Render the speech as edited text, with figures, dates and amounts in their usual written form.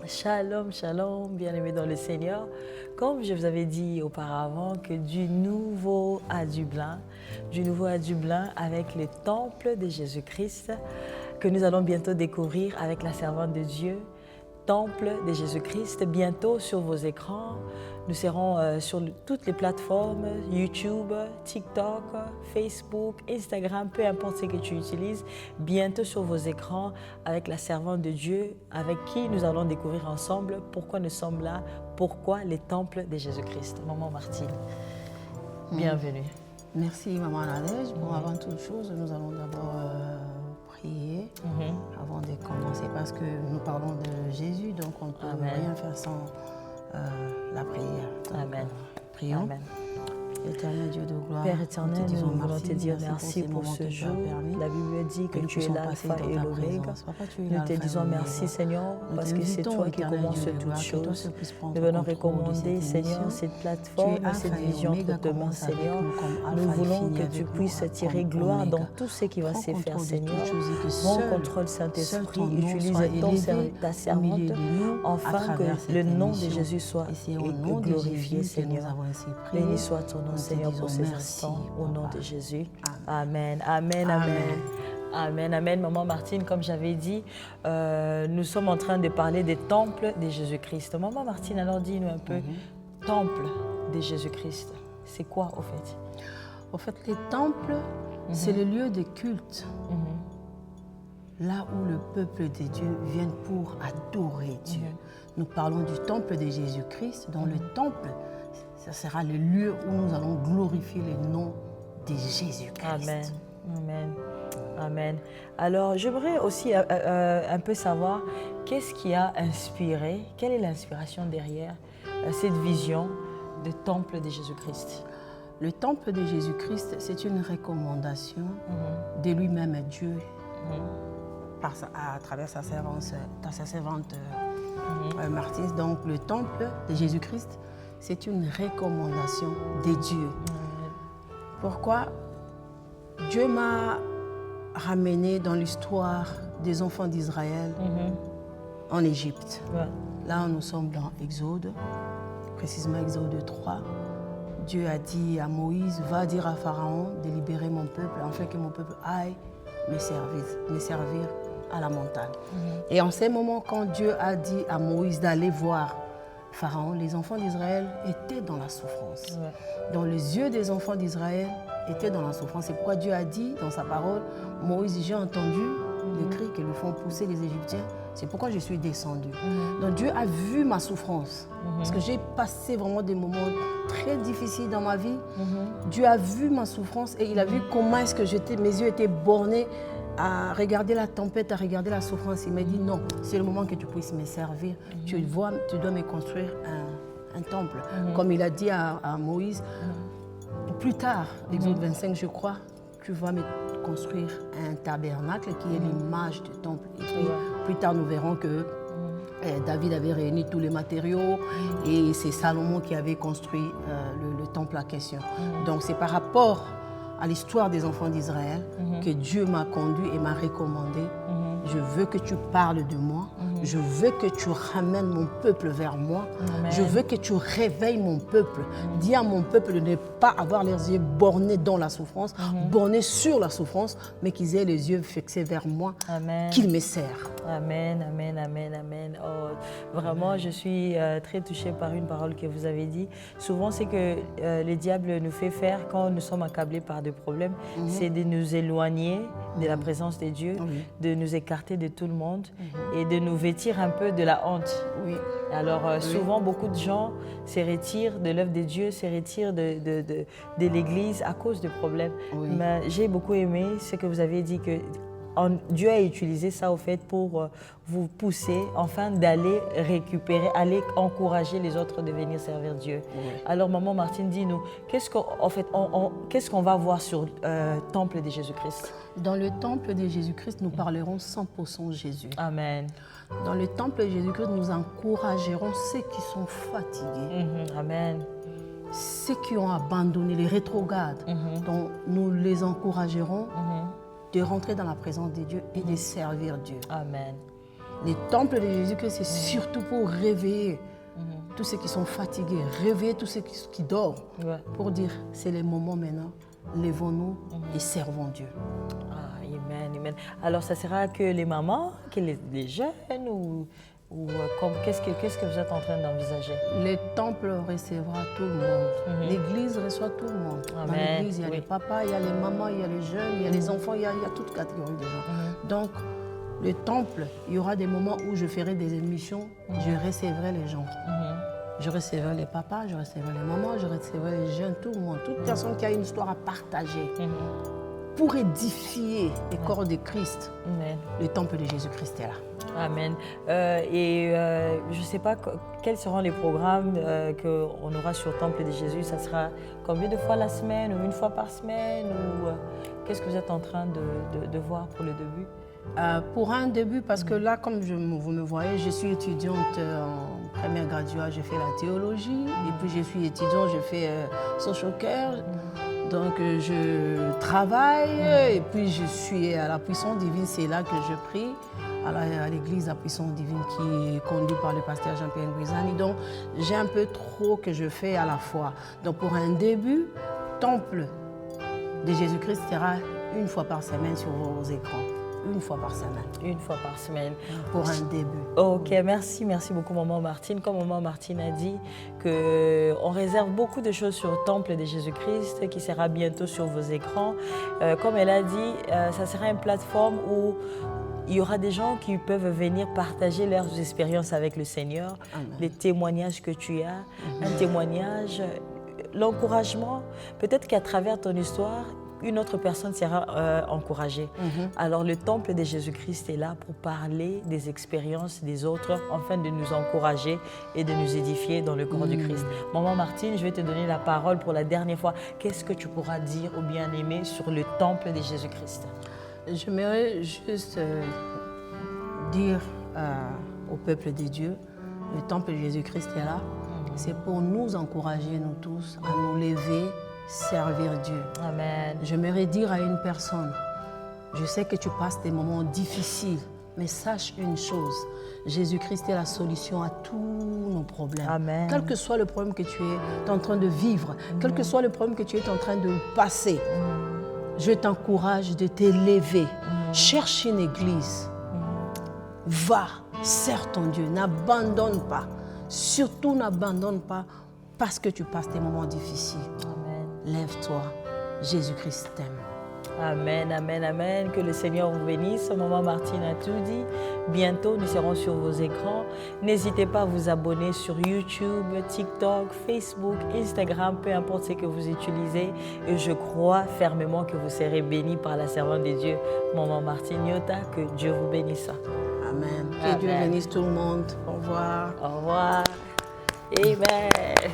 Shalom, shalom, bien-aimés dans le Seigneur. Comme je vous avais dit auparavant, que du nouveau à du blanc avec le temple de Jésus-Christ, que nous allons bientôt découvrir avec la servante de Dieu, temple de Jésus-Christ, bientôt sur vos écrans. Nous serons sur toutes les plateformes, YouTube, TikTok, Facebook, Instagram, peu importe ce que tu utilises, bientôt sur vos écrans avec la servante de Dieu, avec qui nous allons découvrir ensemble pourquoi nous sommes là, pourquoi les temples de Jésus-Christ. Maman Martine, bienvenue. Merci Maman Nadège. Bon, avant toute chose, nous allons d'abord prier avant de commencer parce que nous parlons de Jésus, donc on ne peut rien faire sans la prière. Donc, Amen. Prions. Amen. Éternel Dieu de gloire, Père éternel, nous voulons te dire merci pour moments ce que tu as jour. permis. La Bible dit que nous tu es puissions l'alpha passer dans et ta l'oméga. présence. Papa, tu es Nous l'alpha te et disons l'oméga. merci Seigneur Nous parce que c'est t'invitons, toi qui éternel commences Dieu de toutes gloire, que toi choses. seul puisses prendre Nous venons contrôle de recommander cette Seigneur émission. cette Tu plateforme, es cette alpha et vision oméga, entre tes mains commence avec Seigneur. nous comme alpha Nous et voulons finis que avec tu nous puisses comme tirer gloire oméga. dans tout ce qui va Prends se faire contrôle de Seigneur. toutes choses et que Prends seul contrôle ton Saint-Esprit, nom utilise soit ta élevé au servante milieu de nous à afin travers que cette le nom de émission. Jésus soit Et c'est au nom de glorifié Jésus que nous Seigneur. avons ainsi prié. Béni soit ton nom Nous te Seigneur disons pour ces merci, instants au nom Papa. de Jésus. Amen. Amen, amen, amen. Amen. Amen, amen. Maman Martine, comme j'avais dit, nous sommes en train de parler des temples de Jésus-Christ. Maman Martine, alors dis-nous un peu, temple de Jésus-Christ, c'est quoi au fait? En fait, les temples, c'est le lieu de culte. Là où le peuple de Dieu vient pour adorer Dieu. Nous parlons du temple de Jésus-Christ. Dans le temple, ça sera le lieu où nous allons glorifier le nom de Jésus-Christ. Amen, amen, amen. Alors, j'aimerais aussi un peu savoir qu'est-ce qui a inspiré, quelle est l'inspiration derrière cette vision de temple de Jésus-Christ? Le temple de Jésus-Christ, c'est une recommandation de lui-même Dieu à travers sa servante Martine. Donc, le temple de Jésus-Christ, c'est une recommandation de Dieu. Pourquoi? Dieu m'a ramené dans l'histoire des enfants d'Israël en Égypte. Là, nous sommes dans Exode, précisément Exode 3. Dieu a dit à Moïse, va dire à Pharaon de libérer mon peuple, afin que mon peuple aille me servir à la montagne. Et en ces moments, quand Dieu a dit à Moïse d'aller voir Pharaon, les enfants d'Israël étaient dans la souffrance. Dans les yeux des enfants d'Israël étaient dans la souffrance. C'est pourquoi Dieu a dit dans sa parole, Moïse, j'ai entendu les cris que lui font pousser les Égyptiens. C'est pourquoi je suis descendu. Donc Dieu a vu ma souffrance. Parce que j'ai passé vraiment des moments très difficiles dans ma vie. Dieu a vu ma souffrance et il a vu comment est-ce que mes yeux étaient bornés à regarder la tempête, à regarder la souffrance. Il m'a dit non, c'est le moment que tu puisses me servir. Tu dois me construire un temple. Comme il a dit à Moïse, plus tard, Exode 25 je crois, tu vas me construire un tabernacle qui est l'image du temple. Et puis, plus tard, nous verrons que David avait réuni tous les matériaux et c'est Salomon qui avait construit le temple à question. Donc, c'est par rapport à l'histoire des enfants d'Israël que Dieu m'a conduit et m'a recommandé. Je veux que tu parles de moi. Je veux que tu ramènes mon peuple vers moi. Amen. Je veux que tu réveilles mon peuple. Dis à mon peuple de ne pas avoir les yeux bornés dans la souffrance, bornés sur la souffrance, mais qu'ils aient les yeux fixés vers moi, qu'ils me servent. Amen, amen, amen, amen. Oh, vraiment, je suis très touchée par une parole que vous avez dit. Souvent, c'est que le diable nous fait faire quand nous sommes accablés par des problèmes, c'est de nous éloigner de la présence de Dieu, de nous écarter de tout le monde et de nous vêtir un peu de la honte. Alors souvent, beaucoup de gens se retirent de l'œuvre de Dieu, se retirent de l'Église à cause de problèmes. Mais j'ai beaucoup aimé ce que vous avez dit, que Dieu a utilisé ça au fait pour vous pousser enfin d'aller récupérer, aller encourager les autres de venir servir Dieu. Alors maman Martine, dis-nous, qu'est-ce qu'on va voir sur le temple de Jésus-Christ? Dans le temple de Jésus-Christ, nous parlerons 100% Jésus. Amen. Dans le temple de Jésus-Christ, nous encouragerons ceux qui sont fatigués. Amen. Ceux qui ont abandonné, les rétrogrades. Donc, nous les encouragerons de rentrer dans la présence de Dieu et de servir Dieu. Amen. Les temples de Jésus-Christ, c'est surtout pour réveiller tous ceux qui sont fatigués, réveiller tous ceux qui dorment, pour dire, c'est le moment maintenant, lèvons-nous et servons Dieu. Ah, amen, amen. Alors, ça sera que les mamans, que les jeunes ou qu'est-ce que vous êtes en train d'envisager? Le temple recevra tout le monde. L'église reçoit tout le monde. Amen. Dans l'église, il y a les papas, il y a les mamans, il y a les jeunes, il y a les enfants, il y a toute catégorie de gens. Donc, le temple, il y aura des moments où je ferai des émissions, je recevrai les gens. Je recevrai les papas, je recevrai les mamans, je recevrai les jeunes, tout le monde. Toute personne qui a une histoire à partager pour édifier le corps de Christ. Le temple de Jésus-Christ est là. Amen. Je ne sais pas quels seront les programmes qu'on aura sur le Temple de Jésus. Ça sera combien de fois la semaine ou une fois par semaine ou qu'est-ce que vous êtes en train de voir pour le début? Pour un début, parce que là, comme vous me voyez, je suis étudiante en première graduate, je fais la théologie, et puis je suis étudiante, je fais social care. Donc je travaille, et puis je suis à la puissance divine, c'est là que je prie, à l'église La Puissance Divine qui est conduite par le pasteur Jean-Pierre Guizani. Donc j'ai un peu trop que je fais à la fois. Donc pour un début, Temple de Jésus-Christ sera une fois par semaine sur vos écrans. Une fois par semaine. Une fois par semaine. Pour un début. Ok, merci beaucoup Maman Martine. Comme Maman Martine a dit, qu'on réserve beaucoup de choses sur le Temple de Jésus-Christ qui sera bientôt sur vos écrans. Comme elle a dit, ça sera une plateforme où il y aura des gens qui peuvent venir partager leurs expériences avec le Seigneur, les témoignages que tu as, un témoignage, l'encouragement. Peut-être qu'à travers ton histoire, une autre personne sera encouragée. Alors le Temple de Jésus-Christ est là pour parler des expériences des autres, afin de nous encourager et de nous édifier dans le corps du Christ. Maman Martine, je vais te donner la parole pour la dernière fois. Qu'est-ce que tu pourras dire au bien-aimé sur le Temple de Jésus-Christ? J'aimerais juste dire au peuple de Dieu, le Temple de Jésus-Christ est là. C'est pour nous encourager, nous tous, à nous lever, servir Dieu. Amen. J'aimerais dire à une personne, je sais que tu passes des moments difficiles, mais sache une chose, Jésus-Christ est la solution à tous nos problèmes. Amen. Quel que soit le problème que tu es en train de vivre, quel que soit le problème que tu es en train de passer, je t'encourage de t'élever. Cherche une église. Va, sers ton Dieu, n'abandonne pas. Surtout n'abandonne pas parce que tu passes des moments difficiles. Amen. Lève-toi, Jésus-Christ t'aime. Amen, amen, amen. Que le Seigneur vous bénisse. Maman Martine a tout dit. Bientôt, nous serons sur vos écrans. N'hésitez pas à vous abonner sur YouTube, TikTok, Facebook, Instagram, peu importe ce que vous utilisez. Et je crois fermement que vous serez bénis par la servante de Dieu, Maman Martine Nyota. Que Dieu vous bénisse. Amen. Que Dieu bénisse tout le monde. Au revoir. Au revoir. Amen.